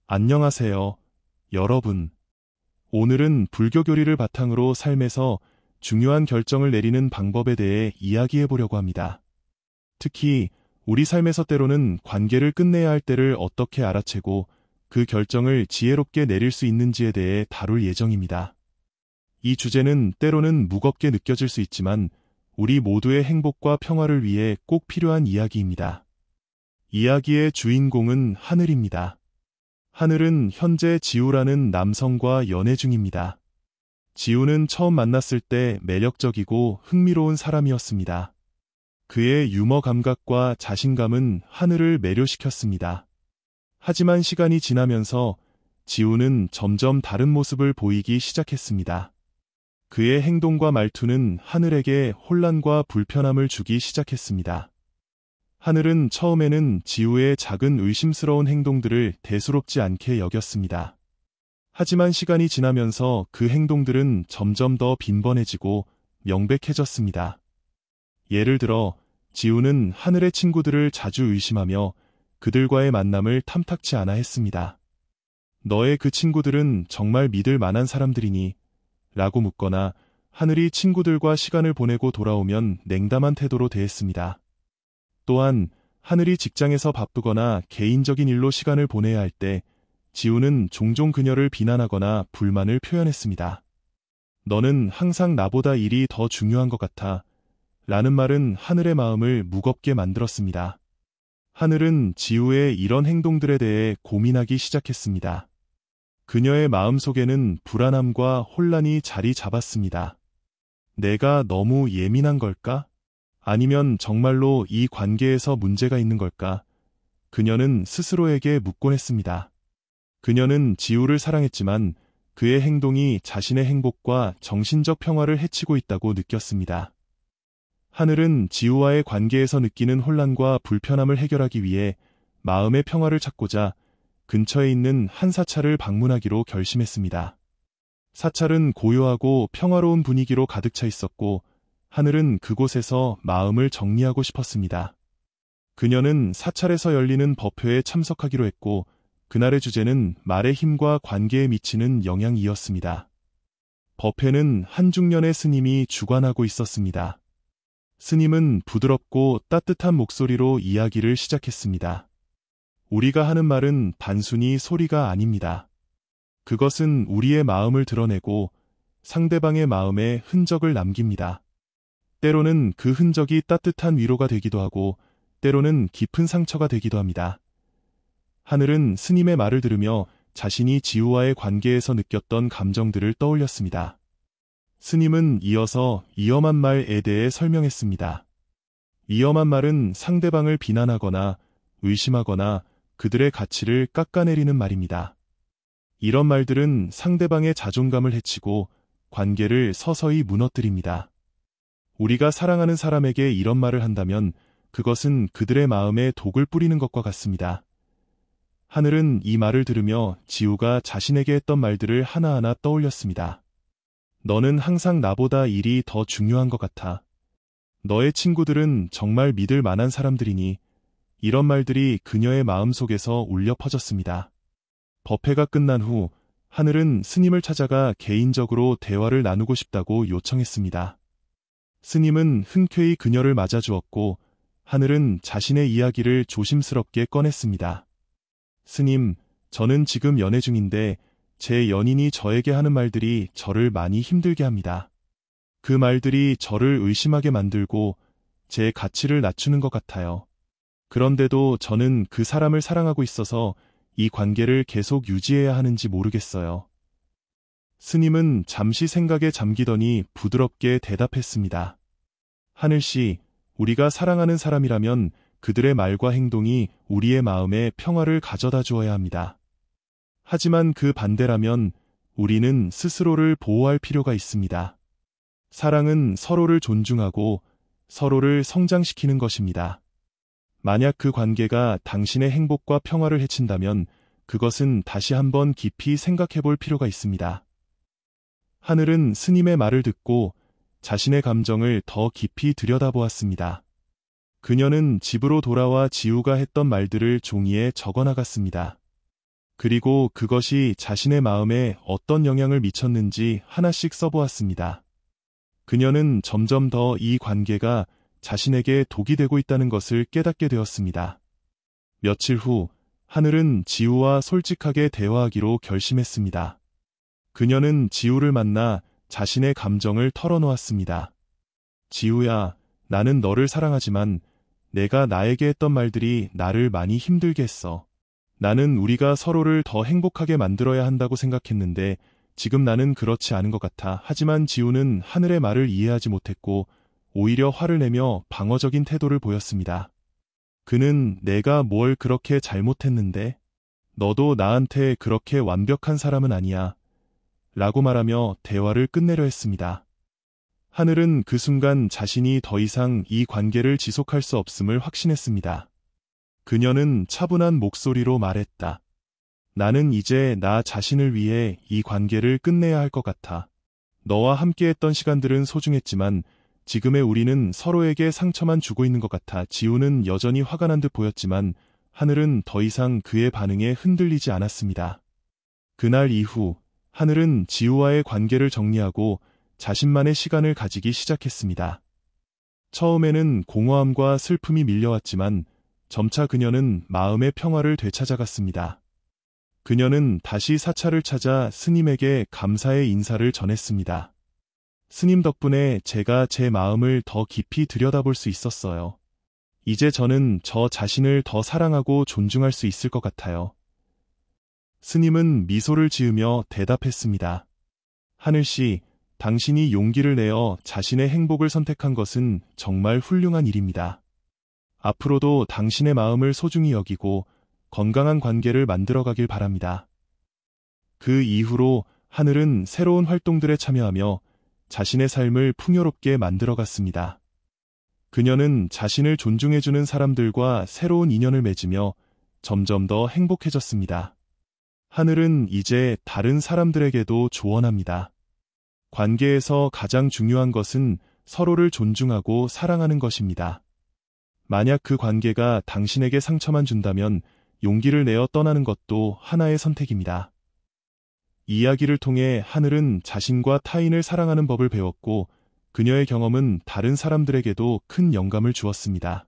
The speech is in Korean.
안녕하세요, 여러분. 오늘은 불교 교리를 바탕으로 삶에서 중요한 결정을 내리는 방법에 대해 이야기해 보려고 합니다. 특히 우리 삶에서 때로는 관계를 끝내야 할 때를 어떻게 알아채고 그 결정을 지혜롭게 내릴 수 있는지에 대해 다룰 예정입니다. 이 주제는 때로는 무겁게 느껴질 수 있지만 우리 모두의 행복과 평화를 위해 꼭 필요한 이야기입니다. 이야기의 주인공은 하늘입니다. 하늘은 현재 지우라는 남성과 연애 중입니다. 지우는 처음 만났을 때 매력적이고 흥미로운 사람이었습니다. 그의 유머 감각과 자신감은 하늘을 매료시켰습니다. 하지만 시간이 지나면서 지우는 점점 다른 모습을 보이기 시작했습니다. 그의 행동과 말투는 하늘에게 혼란과 불편함을 주기 시작했습니다. 하늘은 처음에는 지우의 작은 의심스러운 행동들을 대수롭지 않게 여겼습니다. 하지만 시간이 지나면서 그 행동들은 점점 더 빈번해지고 명백해졌습니다. 예를 들어 지우는 하늘의 친구들을 자주 의심하며 그들과의 만남을 탐탁치 않아 했습니다. 너의 그 친구들은 정말 믿을 만한 사람들이니? 라고 묻거나 하늘이 친구들과 시간을 보내고 돌아오면 냉담한 태도로 대했습니다. 또한 하늘이 직장에서 바쁘거나 개인적인 일로 시간을 보내야 할 때 지우는 종종 그녀를 비난하거나 불만을 표현했습니다. 너는 항상 나보다 일이 더 중요한 것 같아. 라는 말은 하늘의 마음을 무겁게 만들었습니다. 하늘은 지우의 이런 행동들에 대해 고민하기 시작했습니다. 그녀의 마음속에는 불안함과 혼란이 자리 잡았습니다. 내가 너무 예민한 걸까? 아니면 정말로 이 관계에서 문제가 있는 걸까? 그녀는 스스로에게 묻곤 했습니다. 그녀는 지우를 사랑했지만 그의 행동이 자신의 행복과 정신적 평화를 해치고 있다고 느꼈습니다. 하늘은 지우와의 관계에서 느끼는 혼란과 불편함을 해결하기 위해 마음의 평화를 찾고자 근처에 있는 한 사찰을 방문하기로 결심했습니다. 사찰은 고요하고 평화로운 분위기로 가득 차 있었고 하늘은 그곳에서 마음을 정리하고 싶었습니다. 그녀는 사찰에서 열리는 법회에 참석하기로 했고 그날의 주제는 말의 힘과 관계에 미치는 영향이었습니다. 법회는 한중년의 스님이 주관하고 있었습니다. 스님은 부드럽고 따뜻한 목소리로 이야기를 시작했습니다. 우리가 하는 말은 단순히 소리가 아닙니다. 그것은 우리의 마음을 드러내고 상대방의 마음에 흔적을 남깁니다. 때로는 그 흔적이 따뜻한 위로가 되기도 하고 때로는 깊은 상처가 되기도 합니다. 하늘은 스님의 말을 들으며 자신이 지우와의 관계에서 느꼈던 감정들을 떠올렸습니다. 스님은 이어서 위험한 말에 대해 설명했습니다. 위험한 말은 상대방을 비난하거나 의심하거나 그들의 가치를 깎아내리는 말입니다. 이런 말들은 상대방의 자존감을 해치고 관계를 서서히 무너뜨립니다. 우리가 사랑하는 사람에게 이런 말을 한다면 그것은 그들의 마음에 독을 뿌리는 것과 같습니다. 하늘은 이 말을 들으며 지우가 자신에게 했던 말들을 하나하나 떠올렸습니다. 너는 항상 나보다 일이 더 중요한 것 같아. 너의 친구들은 정말 믿을 만한 사람들이니? 이런 말들이 그녀의 마음속에서 울려 퍼졌습니다. 법회가 끝난 후 하늘은 스님을 찾아가 개인적으로 대화를 나누고 싶다고 요청했습니다. 스님은 흔쾌히 그녀를 맞아주었고 하늘은 자신의 이야기를 조심스럽게 꺼냈습니다. 스님, 저는 지금 연애 중인데 제 연인이 저에게 하는 말들이 저를 많이 힘들게 합니다. 그 말들이 저를 의심하게 만들고 제 가치를 낮추는 것 같아요. 그런데도 저는 그 사람을 사랑하고 있어서 이 관계를 계속 유지해야 하는지 모르겠어요. 스님은 잠시 생각에 잠기더니 부드럽게 대답했습니다. 하늘씨, 우리가 사랑하는 사람이라면 그들의 말과 행동이 우리의 마음에 평화를 가져다 주어야 합니다. 하지만 그 반대라면 우리는 스스로를 보호할 필요가 있습니다. 사랑은 서로를 존중하고 서로를 성장시키는 것입니다. 만약 그 관계가 당신의 행복과 평화를 해친다면 그것은 다시 한번 깊이 생각해 볼 필요가 있습니다. 하늘은 스님의 말을 듣고 자신의 감정을 더 깊이 들여다보았습니다. 그녀는 집으로 돌아와 지우가 했던 말들을 종이에 적어나갔습니다. 그리고 그것이 자신의 마음에 어떤 영향을 미쳤는지 하나씩 써보았습니다. 그녀는 점점 더 이 관계가 자신에게 독이 되고 있다는 것을 깨닫게 되었습니다. 며칠 후, 하늘은 지우와 솔직하게 대화하기로 결심했습니다. 그녀는 지우를 만나 자신의 감정을 털어놓았습니다. 지우야, 나는 너를 사랑하지만 내가 나에게 했던 말들이 나를 많이 힘들게 했어. 나는 우리가 서로를 더 행복하게 만들어야 한다고 생각했는데 지금 나는 그렇지 않은 것 같아. 하지만 지우는 하늘의 말을 이해하지 못했고 오히려 화를 내며 방어적인 태도를 보였습니다. 그는 내가 뭘 그렇게 잘못했는데? 너도 나한테 그렇게 완벽한 사람은 아니야. 라고 말하며 대화를 끝내려 했습니다. 하늘은 그 순간 자신이 더 이상 이 관계를 지속할 수 없음을 확신했습니다. 그녀는 차분한 목소리로 말했다. 나는 이제 나 자신을 위해 이 관계를 끝내야 할 것 같아. 너와 함께했던 시간들은 소중했지만 지금의 우리는 서로에게 상처만 주고 있는 것 같아. 지우는 여전히 화가 난 듯 보였지만 하늘은 더 이상 그의 반응에 흔들리지 않았습니다. 그날 이후 하늘은 지우와의 관계를 정리하고 자신만의 시간을 가지기 시작했습니다. 처음에는 공허함과 슬픔이 밀려왔지만 점차 그녀는 마음의 평화를 되찾아갔습니다. 그녀는 다시 사찰을 찾아 스님에게 감사의 인사를 전했습니다. 스님 덕분에 제가 제 마음을 더 깊이 들여다볼 수 있었어요. 이제 저는 저 자신을 더 사랑하고 존중할 수 있을 것 같아요. 스님은 미소를 지으며 대답했습니다. 하늘씨, 당신이 용기를 내어 자신의 행복을 선택한 것은 정말 훌륭한 일입니다. 앞으로도 당신의 마음을 소중히 여기고 건강한 관계를 만들어가길 바랍니다. 그 이후로 하늘은 새로운 활동들에 참여하며 자신의 삶을 풍요롭게 만들어갔습니다. 그녀는 자신을 존중해주는 사람들과 새로운 인연을 맺으며 점점 더 행복해졌습니다. 하늘은 이제 다른 사람들에게도 조언합니다. 관계에서 가장 중요한 것은 서로를 존중하고 사랑하는 것입니다. 만약 그 관계가 당신에게 상처만 준다면 용기를 내어 떠나는 것도 하나의 선택입니다. 이야기를 통해 하늘은 자신과 타인을 사랑하는 법을 배웠고 그녀의 경험은 다른 사람들에게도 큰 영감을 주었습니다.